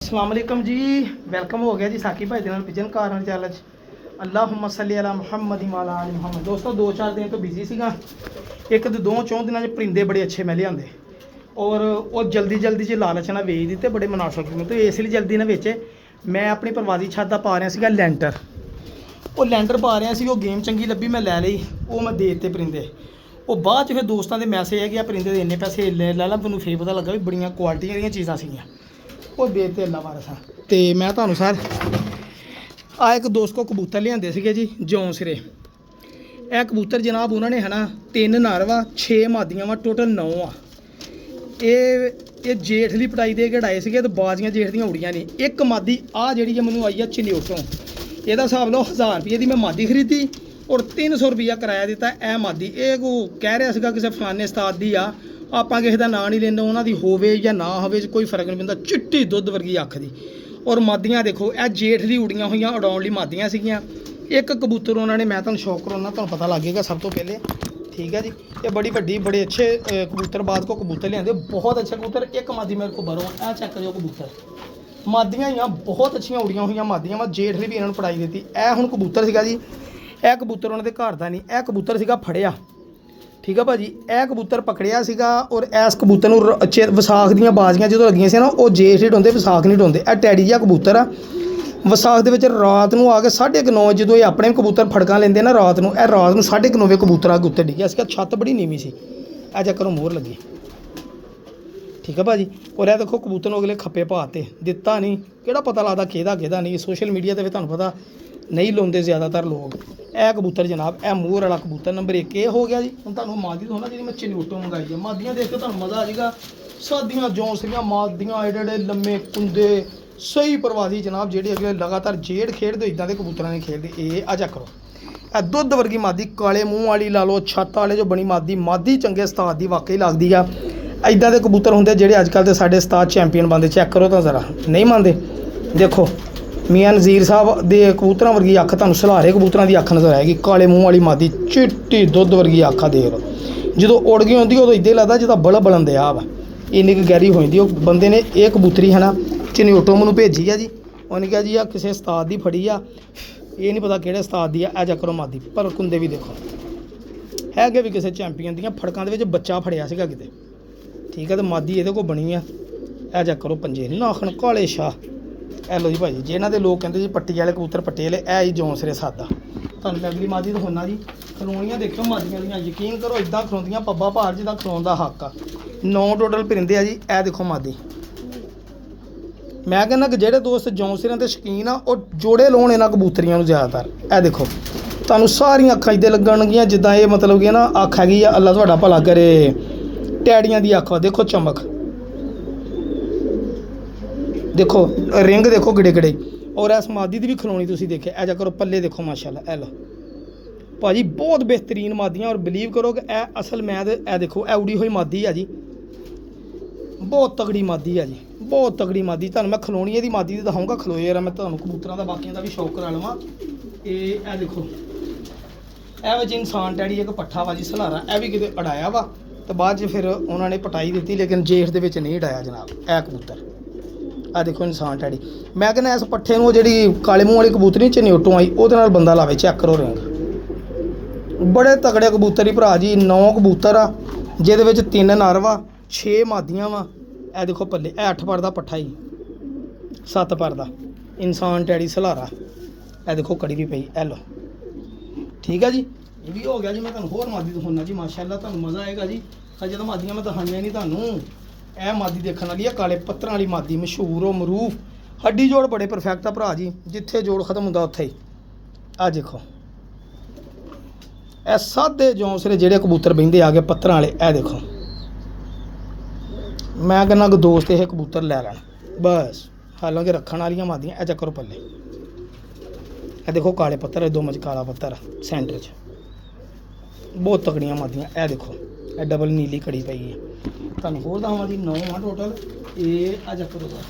अस्सलाम वालेकुम जी, वेलकम हो गया जी साकी भाई ਦੇ ਨਾਲ ਪਿਜਨ ਕਾਰਨ ਚੈਲੰਜ ਅੱਲਾਹੁम्मा सल्ली अला मुहम्मद वाला आल मुहम्मद। दोस्तों 2-4 दिन तो बिजी ਸੀਗਾ। ਇੱਕ ਤੇ 2-4 ਦਿਨਾਂ 'ਚ ਪਰਿੰਦੇ ਬੜੇ ਅੱਛੇ ਮੈਂ ਲਿਆਂਦੇ ਔਰ ਉਹ ਜਲਦੀ 'ਚ ਲਾਲਚ ਨਾਲ ਵੇਚ ਦਿੱਤੇ ਬੜੇ ਮੁਨਾਫਿਕ ਨੂੰ। ਤੇ ਇਸ ਲਈ ਜਲਦੀ ਨਾਲ ਵੇਚੇ। ਮੈਂ ਆਪਣੀ ਪਰਵਾਜ਼ੀ ਛੱਤ ਦਾ ਪਾ ਰਿਹਾ ਸੀਗਾ ਲੈਂਟਰ। ਉਹ ਲੈਂਟਰ ਪਾ ਰਿਹਾ ਸੀ, ਉਹ ਗੇਮ ਚੰਗੀ ਲੱਭੀ ਮੈਂ ਲੈ ਲਈ, ਉਹ ਮੈਂ ਦੇ ਦਿੱਤੇ ਪਰਿੰਦੇ। ਉਹ ਬਾਅਦ 'ਚ ਫਿਰ ਦੋਸਤਾਂ ਦੇ ਮੈਸੇਜ ਹੈ ਕਿ ਆ ਪਰਿੰਦੇ ਦੇ ਇੰਨੇ ਪੈਸੇ ਲੈ ਲਾ। ਮੈਨੂੰ ਫੇਰ ਪਤਾ ਲੱਗਾ ਵੀ ਬੜੀਆਂ ਕੁਆਲਿਟੀਆਂ ਦੀਆਂ ਚੀਜ਼ਾਂ ਸੀਗੀਆਂ। ਉਹ ਦੇਤੇ ਅੱਲਾ ਵਾਰਸਾ। ਤੇ ਮੈਂ ਤੁਹਾਨੂੰ ਸਰ ਆ ਇੱਕ ਦੋਸਤ ਕੋ ਕਬੂਤਰ ਲਿਆਂਦੇ ਸੀਗੇ ਜੀ ਜੌਂ ਸਿਰੇ। ਇਹ ਕਬੂਤਰ ਜਨਾਬ ਉਹਨਾਂ ਨੇ ਹੈ ਨਾ 3 ਨਰ ਵਾ 6 ਮਾਦੀਆਂ ਵਾ, ਟੋਟਲ 9 ਆ। ਇਹ ਜੇਠ ਦੀ ਪਟਾਈ ਦੇ ਕੇ ਢਾਏ ਸੀਗੇ ਤੇ ਬਾਜ਼ੀਆਂ ਜੇਠ ਦੀਆਂ ਉੜੀਆਂ ਨਹੀਂ। ਇੱਕ ਮਾਦੀ ਆ ਜਿਹੜੀ ਆ ਮੈਨੂੰ ਆਈ ਆ ਚਿਲਿਓਟੋਂ, ਇਹਦਾ ਹਿਸਾਬ ਲਓ 1000 ਰੁਪਏ ਦੀ ਮੈਂ ਮਾਦੀ ਖਰੀਦੀ ਔਰ 300 ਰੁਪਈਆ ਕਿਰਾਇਆ ਦਿੱਤਾ। ਇਹ ਮਾਦੀ ਇਹ ਕੋ ਕਹਿ ਰਿਹਾ ਸੀਗਾ ਕਿਸੇ ਫਲਾਣੇ ਉਸਤਾਦ ਦੀ ਆ, ਆਪਾਂ ਕਿਸੇ ਦਾ ਨਾਂ ਨਹੀਂ ਲੈਂਦੇ, ਉਹਨਾਂ ਦੀ ਹੋਵੇ ਜਾਂ ਨਾ ਹੋਵੇ ਕੋਈ ਫਰਕ ਨਹੀਂ ਪੈਂਦਾ। ਚਿੱਟੀ ਦੁੱਧ ਵਰਗੀ ਅੱਖ ਦੀ ਔਰ ਮਾਦੀਆਂ ਦੇਖੋ ਇਹ ਜੇਠ ਦੀ ਉੜੀਆਂ ਹੋਈਆਂ ਉਡਾਉਣ ਲਈ ਮਾਦੀਆਂ ਸੀਗੀਆਂ। ਇੱਕ ਕਬੂਤਰ ਉਹਨਾਂ ਨੇ, ਮੈਂ ਤੁਹਾਨੂੰ ਸ਼ੌਕ ਕਰਾਉਣਾ, ਤੁਹਾਨੂੰ ਪਤਾ ਲੱਗੇਗਾ ਸਭ ਤੋਂ ਪਹਿਲੇ, ਠੀਕ ਹੈ ਜੀ। ਇਹ ਬੜੀ ਵੱਡੀ ਬੜੇ ਅੱਛੇ ਕਬੂਤਰ ਬਾਦ ਕੋ ਕਬੂਤਰ ਲਿਆਂਦੇ, ਬਹੁਤ ਅੱਛੇ ਕਬੂਤਰ। ਇੱਕ ਮਾਦੀ ਮੇਰੇ ਕੋਲ ਬਰੋ ਇਹ ਚੈੱਕ ਕਰਿਓ ਕਬੂਤਰ, ਮਾਦੀਆਂ ਹੀ ਆ ਬਹੁਤ ਅੱਛੀਆਂ ਉੜੀਆਂ ਹੋਈਆਂ ਮਾਦੀਆਂ ਵਾ। ਜੇਠ ਨੇ ਵੀ ਇਹਨਾਂ ਨੂੰ ਪੜਾਈ ਦਿੱਤੀ। ਇਹ ਹੁਣ ਕਬੂਤਰ ਸੀਗਾ ਜੀ, ਇਹ ਕਬੂਤਰ ਉਹਨਾਂ ਦੇ ਘਰ ਦਾ ਨਹੀਂ, ਇਹ ਕਬੂਤਰ ਸੀਗਾ ਫੜਿਆ, ਠੀਕ ਆ ਭਾਜੀ। ਇਹ ਕਬੂਤਰ ਪਕੜਿਆ ਸੀਗਾ ਔਰ ਇਸ ਕਬੂਤਰ ਨੂੰ ਵਿਸਾਖ ਦੀਆਂ ਬਾਜ਼ੀਆਂ ਜਦੋਂ ਲੱਗੀਆਂ ਸੀ ਨਾ, ਉਹ ਜੇਠ ਹੀ ਢਾਉਂਦੇ, ਵਿਸਾਖ ਨਹੀਂ ਢਾਉਂਦੇ। ਇਹ ਟੈਡੀ ਜਿਹਾ ਕਬੂਤਰ ਆ। ਵਿਸਾਖ ਦੇ ਵਿੱਚ ਰਾਤ ਨੂੰ ਆ ਕੇ 9:30 ਜਦੋਂ ਇਹ ਆਪਣੇ ਕਬੂਤਰ ਫੜਕਾਂ ਲੈਂਦੇ ਨਾ ਰਾਤ ਨੂੰ, ਇਹ ਰਾਤ ਨੂੰ 9:30 ਕਬੂਤਰ ਆ ਕੇ ਉੱਤੇ ਡਿੱਗਿਆ ਸੀਗਾ। ਛੱਤ ਬੜੀ ਨੀਵੀਂ ਸੀ, ਇਹ ਚੱਕਰੋਂ ਮੋਹਰ ਲੱਗੀ, ਠੀਕ ਆ ਭਾਜੀ। ਔਰ ਇਹ ਦੇਖੋ ਕਬੂਤਰ ਨੂੰ ਅਗਲੇ ਖੱਪੇ ਪਾਤੇ, ਦਿੱਤਾ ਨਹੀਂ, ਕਿਹੜਾ ਪਤਾ ਲੱਗਦਾ ਕਿਹਦਾ ਨਹੀਂ। ਸੋਸ਼ਲ ਮੀਡੀਆ 'ਤੇ ਫਿਰ ਤੁਹਾਨੂੰ ਪਤਾ ਨਹੀਂ ਲਾਉਂਦੇ ਜ਼ਿਆਦਾਤਰ ਲੋਕ। ਇਹ ਕਬੂਤਰ ਜਨਾਬ, ਇਹ ਮੋਹਰ ਵਾਲਾ ਕਬੂਤਰ ਨੰਬਰ 1 ਇਹ ਹੋ ਗਿਆ ਜੀ। ਹੁਣ ਤੁਹਾਨੂੰ ਮਾਦੀ ਤੋਂ ਨਾ ਜਿਹੜੀ ਮੈਂ ਚਿਨੋਟੋਂ ਮੰਗਾਈ ਹੈ, ਮਾਦੀਆਂ ਦੇਖ ਕੇ ਤੁਹਾਨੂੰ ਮਜ਼ਾ ਆ ਜਾਏਗਾ। ਸਾਦੀਆਂ ਜੌਂਸਰੀਆਂ ਮਾਦੀਆਂ ਏਡੇ ਲੰਮੇ ਕੁੰਦੇ ਸਹੀ ਪਰਵਾਜ਼ੀ ਜਨਾਬ, ਜਿਹੜੇ ਅਗਲੇ ਲਗਾਤਾਰ ਜੇੜ ਖੇਡਦੇ ਇੱਦਾਂ ਦੇ ਕਬੂਤਰਾਂ ਨੇ ਖੇਡਦੇ। ਇਹ ਆ ਚੱਕ ਕਰੋ, ਇਹ ਦੁੱਧ ਵਰਗੀ ਮਾਦੀ, ਕਾਲੇ ਮੂੰਹ ਵਾਲੀ ਲਾ ਲਓ, ਛੱਤ ਵਾਲੇ ਜੋ ਬਣੀ ਮਾਦੀ ਚੰਗੇ ਉਸਤਾਦ ਦੀ ਵਾਕਈ ਲੱਗਦੀ ਆ। ਇੱਦਾਂ ਦੇ ਕਬੂਤਰ ਹੁੰਦੇ ਜਿਹੜੇ ਅੱਜ ਕੱਲ੍ਹ ਦੇ ਸਾਡੇ ਉਸਤਾਦ ਚੈਂਪੀਅਨ ਬਣਦੇ। ਚੈੱਕ ਕਰੋ ਤਾਂ ਜ਼ਰਾ, ਨਹੀਂ ਮੰਨਦੇ। ਦੇਖੋ ਮੀਆਂ ਨਜ਼ੀਰ ਸਾਹਿਬ ਦੇ ਕਬੂਤਰਾਂ ਵਰਗੀ ਅੱਖ ਤੁਹਾਨੂੰ ਸਲਾਰੇ ਕਬੂਤਰਾਂ ਦੀ ਅੱਖ ਨਜ਼ਰ ਆਏਗੀ। ਕਾਲੇ ਮੂੰਹ ਵਾਲੀ ਮਾਦੀ, ਚਿੱਟੀ ਦੁੱਧ ਵਰਗੀ ਅੱਖ ਆ। ਦੇਖ ਲਓ ਜਦੋਂ ਉੜ ਗਈ ਹੁੰਦੀ ਉਦੋਂ ਇੱਦਾਂ ਲੱਗਦਾ ਜਿੱਦਾਂ ਬਲਣ ਦੇ ਆ ਵਾ, ਇੰਨੀ ਕੁ ਗਹਿਰੀ ਹੋ ਜਾਂਦੀ। ਉਹ ਬੰਦੇ ਨੇ ਇਹ ਕਬੂਤਰੀ ਹੈ ਨਾ ਚਿਨੋਟੋ ਮੈਨੂੰ ਭੇਜੀ ਆ ਜੀ। ਉਹਨੇ ਕਿਹਾ ਜੀ ਆ ਕਿਸੇ ਉਸਤਾਦ ਦੀ ਫੜੀ ਆ, ਇਹ ਨਹੀਂ ਪਤਾ ਕਿਹੜੇ ਉਸਤਾਦ ਦੀ ਆ। ਇਹ ਚੱਕਰੋ ਮਾਦੀ, ਪਰ ਕੁੰਦੇ ਵੀ ਦੇਖੋ ਹੈਗੇ ਵੀ ਕਿਸੇ ਚੈਂਪੀਅਨ ਦੀਆਂ। ਫੜਕਾਂ ਦੇ ਵਿੱਚ ਬੱਚਾ ਫੜਿਆ ਸੀਗਾ ਕਿਤੇ, ਠੀਕ ਹੈ। ਤੇ ਮਾਦੀ ਇਹਦੇ ਕੋਲ ਬਣੀ ਆ। ਇਹ ਚੱਕਰੋ ਪੰਜੇ ਨਹੀਂ ਨਾਖਣ ਕਾਲੇ ਸ਼ਾਹ। ਇਹ ਲੋ ਜੀ ਭਾਜੀ, ਜਿਹਨਾਂ ਦੇ ਲੋਕ ਕਹਿੰਦੇ ਜੀ ਪੱਟੀ ਵਾਲੇ ਕਬੂਤਰ ਪੱਟੇ ਵਾਲੇ, ਇਹ ਜੀ ਜੌਂਸਰੇ ਸਾਦਾ। ਤੁਹਾਨੂੰ ਮੈਂ ਅਗਲੀ ਮਾਦੀ ਦਿਖਾਉਣਾ ਜੀ। ਖਲੋਣੀਆਂ ਦੇਖਿਓ ਮਾਦੀਆਂ ਦੀਆਂ, ਯਕੀਨ ਕਰੋ ਇੱਦਾਂ ਖਲੋਂਦੀਆਂ ਪੱਬਾ ਭਾਰ ਜਿੱਦਾਂ ਖਲੋਣ ਦਾ ਹੱਕ ਆ। 9 ਟੋਟਲ ਪਰਿੰਦੇ ਆ ਜੀ। ਇਹ ਦੇਖੋ ਮਾਦੀ, ਮੈਂ ਕਹਿੰਦਾ ਕਿ ਜਿਹੜੇ ਦੋਸਤ ਜੌਂਸਰਿਆਂ ਦੇ ਸ਼ੌਕੀਨ ਆ ਉਹ ਜੋੜੇ ਲਾਉਣ ਇਹਨਾਂ ਕਬੂਤਰੀਆਂ ਨੂੰ ਜ਼ਿਆਦਾਤਰ। ਇਹ ਦੇਖੋ ਤੁਹਾਨੂੰ ਸਾਰੀਆਂ ਅੱਖਾਂ ਇੱਦਾਂ ਲੱਗਣਗੀਆਂ ਜਿੱਦਾਂ ਇਹ ਮਤਲਬ ਕਿ ਨਾ ਅੱਖ ਹੈਗੀ ਆ, ਅੱਲਾ ਤੁਹਾਡਾ ਭਲਾ ਕਰੇ, ਟੈਡੀਆਂ ਦੀ ਅੱਖ। ਦੇਖੋ ਚਮਕ, ਦੇਖੋ ਰਿੰਗ ਦੇਖੋ ਗਿੜੇ। ਔਰ ਇਸ ਮਾਦੀ ਦੀ ਵੀ ਖਲੋਣੀ ਤੁਸੀਂ ਦੇਖਿਆ। ਇਹ ਜਾ ਕਰੋ ਪੱਲੇ ਦੇਖੋ ਮਾਸ਼ਾਅੱਲਾ। ਇਹ ਲਓ ਭਾਜੀ ਬਹੁਤ ਬਿਹਤਰੀਨ ਮਾਦੀਆਂ। ਔਰ ਬਿਲੀਵ ਕਰੋ ਕਿ ਇਹ ਅਸਲ ਮੈਂ ਇਹ ਦੇਖੋ ਇਹ ਉੜੀ ਹੋਈ ਮਾਦੀ ਆ ਜੀ, ਬਹੁਤ ਤਗੜੀ ਮਾਦੀ ਆ ਜੀ, ਬਹੁਤ ਤਗੜੀ ਮਾਦੀ। ਤੁਹਾਨੂੰ ਮੈਂ ਖਲੋਣੀ ਇਹਦੀ ਮਾਦੀ ਦੀ ਦਿਖਾਊਂਗਾ। ਖਲੋਏ ਯਾਰ, ਮੈਂ ਤੁਹਾਨੂੰ ਕਬੂਤਰਾਂ ਦਾ ਬਾਕੀਆਂ ਦਾ ਵੀ ਸ਼ੌਕ ਕਰਾ ਲਵਾਂ। ਇਹ ਦੇਖੋ ਇਹ ਵਿੱਚ ਇਨਸਾਨ ਟੈਡੀ ਇੱਕ ਪੱਠਾ ਵਾ ਜੀ ਸਲਾਰਾ। ਇਹ ਵੀ ਕਿਤੇ ਅੜਾਇਆ ਵਾ ਤੇ ਬਾਅਦ 'ਚ ਫਿਰ ਉਹਨਾਂ ਨੇ ਪਟਾਈ ਦਿੱਤੀ, ਲੇਕਿਨ ਜੇਠ ਦੇ ਵਿੱਚ ਨਹੀਂ ਅੜਾਇਆ ਜਨਾਬ ਇਹ ਕਬੂਤਰ। ਆ ਦੇਖੋ ਇਨਸਾਨ ਟੈਡੀ। ਮੈਂ ਕਹਿੰਦਾ ਇਸ ਪੱਠੇ ਨੂੰ ਜਿਹੜੀ ਕਾਲੇ ਮੂੰਹ ਵਾਲੀ ਕਬੂਤਰੀ ਚਿਨੋਟੋਂ ਆਈ ਉਹਦੇ ਨਾਲ ਬੰਦਾ ਲਾਵੇ। ਚੈੱਕ ਕਰੋ ਰਿੰਗ, ਬੜੇ ਤਗੜੇ ਕਬੂਤਰ ਹੀ ਭਰਾ ਜੀ। 9 ਕਬੂਤਰ ਆ ਜਿਹਦੇ ਵਿੱਚ 3 ਨਰ ਵਾ, 6 ਮਾਦੀਆਂ ਵਾ। ਇਹ ਦੇਖੋ ਪੱਲੇ, ਇਹ 8 ਪਰ ਦਾ ਪੱਠਾ ਹੀ, 7 ਪਰ ਦਾ ਇਨਸਾਨ ਟੈਡੀ ਸਲਾਰਾ। ਇਹ ਦੇਖੋ ਕੜੀ ਵੀ ਪਈ। ਇਹ ਲਓ ਠੀਕ ਆ ਜੀ, ਇਹ ਵੀ ਹੋ ਗਿਆ ਜੀ। ਮੈਂ ਤੁਹਾਨੂੰ ਹੋਰ ਮਾਦੀ ਦਿਖਾਉਣਾ ਜੀ, ਮਾਸ਼ਾਅੱਲਾ ਤੁਹਾਨੂੰ ਮਜ਼ਾ ਆਏਗਾ ਜੀ। ਹਜੇ ਤਾਂ ਮਾਦੀਆਂ ਮੈਂ ਦਿਖਾਈਆਂ ਨਹੀਂ ਤੁਹਾਨੂੰ। ਇਹ ਮਾਦੀ ਦੇਖਣ ਵਾਲੀ ਆ, ਕਾਲੇ ਪੱਤਰਾਂ ਵਾਲੀ ਮਾਦੀ, ਮਸ਼ਹੂਰ ਉਹ ਮਰੂਫ। ਹੱਡੀ ਜੋੜ ਬੜੇ ਪਰਫੈਕਟ ਆ ਭਰਾ ਜੀ, ਜਿੱਥੇ ਜੋੜ ਖਤਮ ਹੁੰਦਾ ਉੱਥੇ ਹੀ। ਆ ਦੇਖੋ ਇਹ ਸਾਦੇ ਜੌਂਸਰੇ ਜਿਹੜੇ ਕਬੂਤਰ ਬਹਿੰਦੇ ਆ ਗਏ ਪੱਤਰਾਂ ਵਾਲੇ। ਇਹ ਦੇਖੋ ਮੈਂ ਕਹਿੰਦਾ ਕਿ ਦੋਸਤ ਇਹ ਕਬੂਤਰ ਲੈ ਲੈਣ ਬਸ, ਹਾਲਾਂਕਿ ਰੱਖਣ ਵਾਲੀਆਂ ਮਾਦੀਆਂ। ਇਹ ਚੱਕਰੋ ਪੱਲੇ, ਇਹ ਦੇਖੋ ਕਾਲੇ ਪੱਤਰ, ਇਹ 2 ਮਚ ਕਾਲਾ ਪੱਤਰ ਸੈਂਟਰ 'ਚ, ਬਹੁਤ ਤਗੜੀਆਂ ਮਾਦੀਆਂ। ਇਹ ਦੇਖੋ ਇਹ ਡਬਲ ਨੀਲੀ ਕੜੀ ਪਈ ਹੈ। ਤੁਹਾਨੂੰ ਹੋਰ ਦਵਾਂ ਜੀ 9 ਆ ਟੋਟਲ। ਇਹ ਆ ਚੱਕਰੋ ਦਾ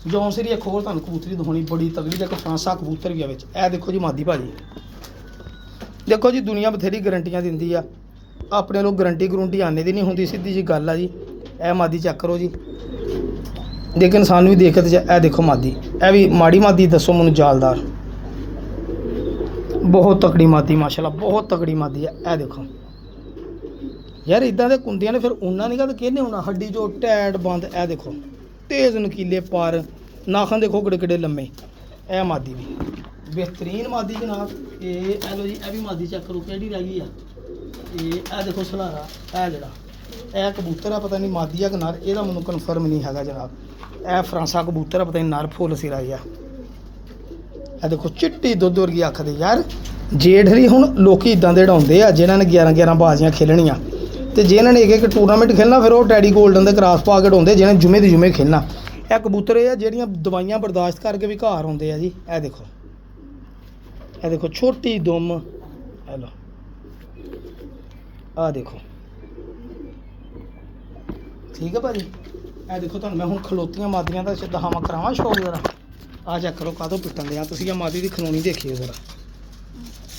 ਜੌਂਸਰੀ। ਇੱਕ ਹੋਰ ਤੁਹਾਨੂੰ ਕਬੂਤਰੀ ਦਿਖਾਉਣੀ ਬੜੀ ਤਗੜੀ, ਇੱਕ ਫਰਾਂਸਾ ਕਬੂਤਰ ਵੀ ਆ ਵਿੱਚ। ਇਹ ਦੇਖੋ ਜੀ ਮਾਦੀ ਭਾਜੀ। ਦੇਖੋ ਜੀ ਦੁਨੀਆ ਬਥੇਰੀ ਗਰੰਟੀਆਂ ਦਿੰਦੀ ਆ, ਆਪਣੇ ਲੋਕ ਗਰੰਟੀ ਆਨੇ ਦੀ ਨਹੀਂ ਹੁੰਦੀ, ਸਿੱਧੀ ਜੀ ਗੱਲ ਆ ਜੀ। ਇਹ ਮਾਦੀ ਚੈੱਕ ਕਰੋ ਜੀ, ਲੇਕਿਨ ਸਾਨੂੰ ਵੀ ਦੇਖਤ ਇਹ ਦੇਖੋ ਮਾਦੀ, ਇਹ ਵੀ ਮਾੜੀ ਮਾਦੀ ਦੱਸੋ ਮੈਨੂੰ ਜਾਲਦਾਰ, ਬਹੁਤ ਤਕੜੀ ਮਾਦੀ ਮਾਸ਼ਾਅੱਲਾ, ਬਹੁਤ ਤਕੜੀ ਮਾਦੀ ਹੈ। ਇਹ ਦੇਖੋ ਯਾਰ ਇਦਾਂ ਦੇ ਕੁੰਦਿਆਂ ਨੇ ਫਿਰ ਉਹਨਾਂ ਨਹੀਂ ਗਾ ਤਾਂ ਕਿਹਨੇ ਹੋਣਾ, ਹੱਡੀ ਜੋ ਟੈਟ ਬੰਦ। ਇਹ ਦੇਖੋ ਤੇਜ਼ ਨਕੀਲੇ ਪਰ, ਨਾਖਣ ਦੇਖੋ ਕਿੱਡੇ ਕਿੱਡੇ ਲੰਮੇ। ਇਹ ਮਾਦੀ ਵੀ ਬਿਹਤਰੀਨ ਮਾਦੀ ਜਨਾਬ। ਇਹ ਲੋ ਜੀ, ਇਹ ਵੀ ਮਾਦੀ ਚੈੱਕ ਕਰੋ ਕਿਹੜੀ ਰਹਿ ਗਈ ਆ। ਇਹ ਦੇਖੋ ਸਲਾਰਾ, ਇਹ ਜਿਹੜਾ ਇਹ ਕਬੂਤਰ ਆ, ਪਤਾ ਨਹੀਂ ਮਾਦੀ ਆ ਕਿ ਨਰ, ਇਹਦਾ ਮੈਨੂੰ ਕਨਫਰਮ ਨਹੀਂ ਹੈਗਾ ਜਨਾਬ। ਇਹ ਫਰਾਂਸਾ ਕਬੂਤਰ ਆ, ਪਤਾ ਨਹੀਂ ਨਰ ਫੁੱਲ ਸਿਰਾ ਆ। ਇਹ ਦੇਖੋ ਚਿੱਟੀ ਦੁੱਧ ਵਰਗੀ ਅੱਖ ਦੇ ਯਾਰ। ਜੇਠਰੀ ਹੁਣ ਲੋਕੀ ਇਦਾਂ ਦੇ ਉਡਾਉਂਦੇ ਆ ਜਿਨ੍ਹਾਂ ਨੇ 11 ਬਾਜ਼ੀਆਂ ਖੇਲਣੀਆਂ, ਤੇ ਜਿਨ੍ਹਾਂ ਨੇ ਇੱਕ ਟੂਰਨਾਮੈਂਟ ਖੇਲਣਾ ਫਿਰ ਉਹ ਟੈਡੀ ਗੋਲਡਨ ਦੇ ਕ੍ਰਾਸ ਪਾ ਕੇ ਉਡਾਉਂਦੇ, ਜਿਹਨੇ ਜੁਮੇ ਦੀ ਜੁਮੇ ਖੇਲਣਾ। ਇਹ ਕਬੂਤਰ ਇਹ ਆ ਜਿਹੜੀਆਂ ਦਵਾਈਆਂ ਬਰਦਾਸ਼ਤ ਕਰਕੇ ਵੀ ਘਰ ਆਉਂਦੇ ਆ ਜੀ। ਇਹ ਦੇਖੋ, ਇਹ ਦੇਖੋ ਛੋਟੀ ਦੁਮ। ਹੈਲੋ ਆਹ ਦੇਖੋ, ਠੀਕ ਹੈ ਭਾਜੀ। ਇਹ ਦੇਖੋ ਤੁਹਾਨੂੰ ਮੈਂ ਹੁਣ ਖਲੋਤੀਆਂ ਮਾਦੀਆਂ ਦਾ ਦਹਾਵਾਂ ਕਰਾਵਾਂ ਸ਼ੌਕ ਜ਼ਰਾ। ਆ ਚੈੱਕ ਕਰੋ ਕਾਹਤੋਂ ਪਿੱਟਣ ਦੇ ਆ ਤੁਸੀਂ। ਆ ਮਾਦੀ ਦੀ ਖਲੋਣੀ ਦੇਖੀਓ ਜ਼ਰਾ,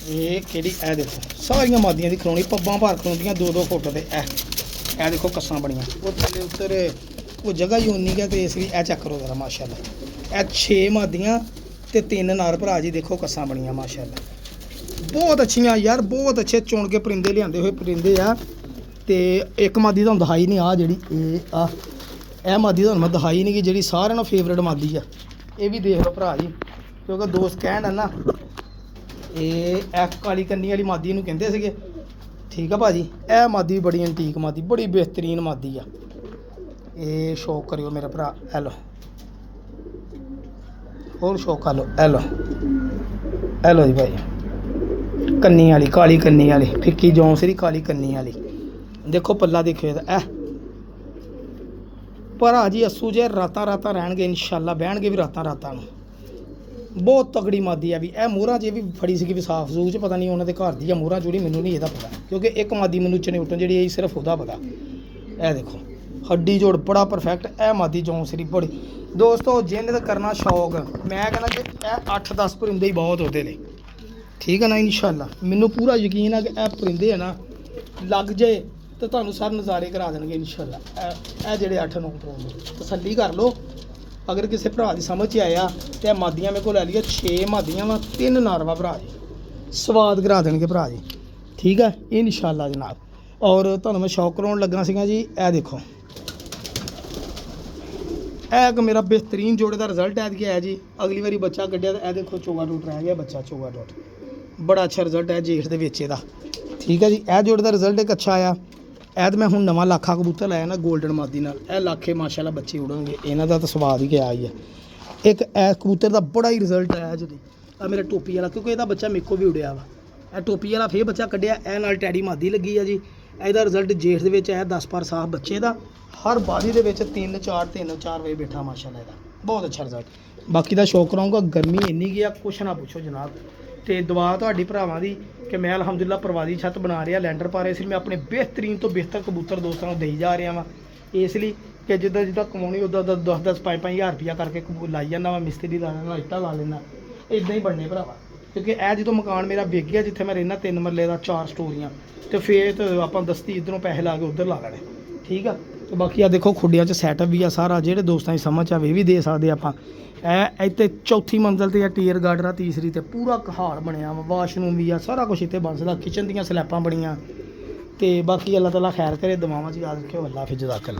ਇਹ ਕਿਹੜੀ। ਇਹ ਦੇਖੋ ਸਾਰੀਆਂ ਮਾਦੀਆਂ ਦੀ ਖਲੋਣੀ, ਪੱਬਾਂ ਭਰ ਖਲੋਂਦੀਆਂ 2-2 ਫੁੱਟ ਦੇ। ਇਹ ਦੇਖੋ ਕੱਸਾਂ ਬਣੀਆਂ, ਉਹ ਥੱਲੇ ਉੱਤਰ ਉਹ ਜਗ੍ਹਾ ਹੀ ਉਨੀ ਹੈ ਤੇ ਇਸ ਲਈ ਇਹ ਚੈੱਕ ਕਰੋ ਜ਼ਰਾ ਮਾਸ਼ਾਅੱਲਾ। ਇਹ 6 ਮਾਦੀਆਂ ਤੇ 3 ਨਰ ਭਰਾ ਜੀ, ਦੇਖੋ ਕੱਸਾਂ ਬਣੀਆਂ ਮਾਸ਼ਾਅੱਲਾ, ਬਹੁਤ ਅੱਛੀਆਂ ਯਾਰ, ਬਹੁਤ ਅੱਛੇ ਚੁਣ ਕੇ ਪਰਿੰਦੇ ਲਿਆਂਦੇ ਹੋਏ ਪਰਿੰਦੇ ਆ। ਤੇ ਇੱਕ ਮਾਦੀ ਤੁਹਾਨੂੰ ਦਿਖਾਈ ਨਹੀਂ, ਆ ਜਿਹੜੀ ਇਹ ਮਾਦੀ ਤੁਹਾਨੂੰ ਮੈਂ ਦਿਖਾਈ ਨਹੀਂ, ਕਿ ਜਿਹੜੀ ਸਾਰਿਆਂ ਨਾਲੋਂ ਫੇਵਰੇਟ ਮਾਦੀ ਆ। ਇਹ ਵੀ ਦੇਖ ਲਓ ਭਰਾ ਜੀ, ਕਿਉਂਕਿ ਦੋਸਤ ਕਹਿਣ ਹੈ ਨਾ, ਇਹ ਕਾਲੀ ਕੰਨੀ ਵਾਲੀ ਮਾਦੀ ਨੂੰ ਕਹਿੰਦੇ ਸੀਗੇ, ਠੀਕ ਆ ਭਾਜੀ। ਇਹ ਮਾਦੀ ਬੜੀ ਐਂਟੀਕ ਮਾਦੀ, ਬੜੀ ਬਿਹਤਰੀਨ ਮਾਦੀ ਆ। ਇਹ ਸ਼ੌਕ ਕਰਿਓ ਮੇਰੇ ਭਰਾ। ਇਹ ਲਓ ਹੋਰ ਸ਼ੌਕ ਕਰ ਲਓ। ਇਹ ਲਓ ਜੀ ਭਾਈ, ਕੰਨੀ ਵਾਲੀ, ਕਾਲੀ ਕੰਨੀ ਵਾਲੀ, ਫਿੱਕੀ ਜੌਂਸਰੀ ਕਾਲੀ ਕੰਨੀ ਵਾਲੀ। ਦੇਖੋ ਪੱਲਾ ਦੇਖਿਓ ਇਹਦਾ। ਭਰਾ ਜੀ ਅੱਸੂ ਜੇ ਰਾਤਾਂ ਰਹਿਣਗੇ ਇਨਸ਼ਾਅੱਲਾ, ਬਹਿਣਗੇ ਵੀ ਰਾਤਾਂ ਨੂੰ। ਬਹੁਤ ਤਗੜੀ ਮਾਦੀ ਆ ਵੀ। ਇਹ ਮੋਹਰਾਂ 'ਚ ਵੀ ਫੜੀ ਸੀਗੀ ਵਿਸਾਖ ਜ਼ੂ 'ਚ, ਪਤਾ ਨਹੀਂ ਉਹਨਾਂ ਦੇ ਘਰ ਦੀ ਆ ਮੋਹਰਾਂ ਚੂੜੀ, ਮੈਨੂੰ ਨਹੀਂ ਇਹਦਾ ਪਤਾ, ਕਿਉਂਕਿ ਇੱਕ ਮਾਦੀ ਮੈਨੂੰ ਚਨੇਉਟਣ ਜਿਹੜੀ ਇਹ ਸਿਰਫ ਉਹਦਾ ਪਤਾ। ਇਹ ਦੇਖੋ ਹੱਡੀ ਜੋੜ ਬੜਾ ਪਰਫੈਕਟ। ਇਹ ਮਾਦੀ ਜੌਂਸਰੀ ਬੜੀ। ਦੋਸਤੋ ਜਿਹਨੇ ਤਾਂ ਕਰਨਾ ਸ਼ੌਕ, ਮੈਂ ਕਹਿੰਦਾ ਕਿ ਇਹ 8-10 ਪਰਿੰਦੇ ਹੀ ਬਹੁਤ ਉਹਦੇ ਲਈ, ਠੀਕ ਹੈ ਨਾ। ਇਨਸ਼ਾਅੱਲਾ ਮੈਨੂੰ ਪੂਰਾ ਯਕੀਨ ਹੈ ਕਿ ਇਹ ਪਰਿੰਦੇ ਹੈ ਨਾ ਲੱਗ ਜੇ ਤਾਂ ਤੁਹਾਨੂੰ ਸਰ ਨਜ਼ਾਰੇ ਕਰਾ ਦੇਣਗੇ ਇਨਸ਼ਾਅੱਲਾ। ਇਹ ਜਿਹੜੇ 8-9 ਪਰਿੰਦੇ ਤਸੱਲੀ ਕਰ ਲਓ। ਅਗਰ ਕਿਸੇ ਭਰਾ ਦੀ ਸਮਝ 'ਚ ਆਇਆ ਤੇ ਇਹ ਮਾਦੀਆਂ ਮੇਰੇ ਕੋਲ ਲੈ ਲਈਏ। 6 ਮਾਦੀਆਂ ਵਾ, 3 ਨਰ ਵਾ ਭਰਾ ਜੀ, ਸਵਾਦ ਕਰਾ ਦੇਣਗੇ ਭਰਾ ਜੀ, ਠੀਕ ਹੈ ਇਨਸ਼ਾਅੱਲਾ ਜਨਾਬ। ਔਰ ਤੁਹਾਨੂੰ ਮੈਂ ਸ਼ੌਕ ਕਰਾਉਣ ਲੱਗਾ ਸੀਗਾ ਜੀ। ਇਹ ਦੇਖੋ, ਇਹ ਇੱਕ ਮੇਰਾ ਬਿਹਤਰੀਨ ਜੋੜੇ ਦਾ ਰਿਜ਼ਲਟ ਐਤਕੀ ਆਇਆ ਜੀ। ਅਗਲੀ ਵਾਰੀ ਬੱਚਾ ਕੱਢਿਆ ਤਾਂ ਇਹ ਦੇਖੋ ਚੋਗਾ ਟੂਟ ਰਹਿ ਗਿਆ ਬੱਚਾ, ਚੋਗਾ ਟੂਟ ਬੜਾ ਅੱਛਾ ਰਿਜ਼ਲਟ ਹੈ ਜੇਠ ਦੇ ਵਿੱਚ ਇਹਦਾ, ਠੀਕ ਹੈ ਜੀ। ਇਹ ਜੋੜੇ ਦਾ ਰਿਜ਼ਲਟ ਇੱਕ ਅੱਛਾ ਆਇਆ। ਇਹ ਤਾਂ ਮੈਂ ਹੁਣ ਨਵਾਂ ਲਾਖਾ ਕਬੂਤਰ ਲਾਇਆ ਨਾ ਗੋਲਡਨ ਮਾਦੀ ਨਾਲ, ਇਹ ਲਾਖੇ ਮਾਸ਼ਾਅੱਲਾ ਬੱਚੇ ਉੜਨਗੇ, ਇਹਨਾਂ ਦਾ ਤਾਂ ਸਵਾਦ ਹੀ ਗਿਆ ਹੀ ਹੈ। ਇੱਕ ਇਹ ਕਬੂਤਰ ਦਾ ਬੜਾ ਹੀ ਰਿਜ਼ਲਟ ਆਇਆ ਜੀ। ਆ ਮੇਰਾ ਟੋਪੀ ਵਾਲਾ, ਕਿਉਂਕਿ ਇਹਦਾ ਬੱਚਾ ਮੇਰੇ ਕੋਲ ਵੀ ਉੜਿਆ ਵਾ। ਇਹ ਟੋਪੀ ਵਾਲਾ ਫੇਰ ਬੱਚਾ ਕੱਢਿਆ, ਇਹ ਨਾਲ ਟੈਡੀ ਮਾਦੀ ਲੱਗੀ ਆ ਜੀ। ਇਹਦਾ ਰਿਜ਼ਲਟ ਜੇਠ ਦੇ ਵਿੱਚ ਆਇਆ 10 ਪਰ ਸਾਫ ਬੱਚੇ ਦਾ, ਹਰ ਬਾਦੀ ਦੇ ਵਿੱਚ 3-4 ਵਜੇ ਬੈਠਾ ਮਾਸ਼ਾਅੱਲਾ, ਇਹਦਾ ਬਹੁਤ ਅੱਛਾ ਰਿਜ਼ਲਟ। ਬਾਕੀ ਦਾ ਸ਼ੌਕ ਕਰਾਉਂਗਾ, ਗਰਮੀ ਇੰਨੀ ਗਿਆ ਕੁਛ ਨਾ ਪੁੱਛੋ ਜਨਾਬ। ਤੇ ਦੁਆ ਤੁਹਾਡੀ ਭਰਾਵਾਂ ਦੀ ਕਿ ਮੈਂ ਅਲਹਮਦੁਲਿਲਾ ਪਰਵਾਦੀ ਛੱਤ ਬਣਾ ਰਿਹਾ, ਲੈਂਡਰ ਪਾ ਰਿਹਾ, ਇਸ ਲਈ ਮੈਂ ਆਪਣੇ ਬਿਹਤਰੀਨ ਤੋਂ ਬਿਹਤਰ ਕਬੂਤਰ ਦੋਸਤਾਂ ਨੂੰ ਦੇਈ ਜਾ ਰਿਹਾ ਵਾਂ। ਇਸ ਲਈ ਕਿ ਜਿੱਦਾਂ ਕਮਾਉਣੀ ਉੱਦਾਂ 10-10 5-5 ਹਜ਼ਾਰ ਰੁਪਈਆ ਕਰਕੇ ਲਾਈ ਜਾਂਦਾ ਵਾ, ਮਿਸਤਰੀ ਲਾ ਲੈਣਾ, ਇੱਟਾਂ ਲਾ ਲੈਣਾ, ਇੱਦਾਂ ਹੀ ਬਣਨੇ ਭਰਾਵਾ। ਕਿਉਂਕਿ ਇਹ ਜਦੋਂ ਮਕਾਨ ਮੇਰਾ ਵਿਕ ਗਿਆ ਜਿੱਥੇ ਮੈਂ ਰਹਿਣਾ 3 ਮਰਲੇ ਦਾ 4 ਸਟੋਰੀਆਂ, ਤੇ ਫੇਰ ਤਾਂ ਆਪਾਂ ਦਸਤੀ ਇੱਧਰੋਂ ਪੈਸੇ ਲਾ ਕੇ ਉੱਧਰ ਲਾ ਲੈਣੇ, ਠੀਕ ਆ। ਤੇ ਬਾਕੀ ਆ ਦੇਖੋ ਖੁੱਡਿਆਂ 'ਚ ਸੈਟਅਪ ਵੀ ਆ ਸਾਰਾ, ਜਿਹੜੇ ਦੋਸਤਾਂ ਦੀ ਸਮਝ ਆਵੇ ਇਹ ਵੀ ਦੇ ਸਕਦੇ ਆਪਾਂ। ਇਹ ਇੱਥੇ 4ਥੀ ਮੰਜ਼ਲ 'ਤੇ ਆ ਟੀਅਰ ਗਾਰਡਨ ਆ, ਤੀਸਰੀ 'ਤੇ ਪੂਰਾ ਕਹਾੜ ਬਣਿਆ ਵਾ, ਵਾਸ਼ਰੂਮ ਵੀ ਆ, ਸਾਰਾ ਕੁਛ ਇੱਥੇ ਬਣ ਸਕਦਾ, ਕਿਚਨ ਦੀਆਂ ਸਲੈਬਾਂ ਬਣੀਆਂ। ਤੇ ਬਾਕੀ ਅੱਲਾਹ ਤਾਲਾ ਖੈਰ ਕਰੇ, ਦੁਆਵਾਂ 'ਚ ਯਾਦ ਰੱਖਿਓ। ਅੱਲਾ ਹਾਫਿਜ਼, ਜਜ਼ਾਕੱਲਾ।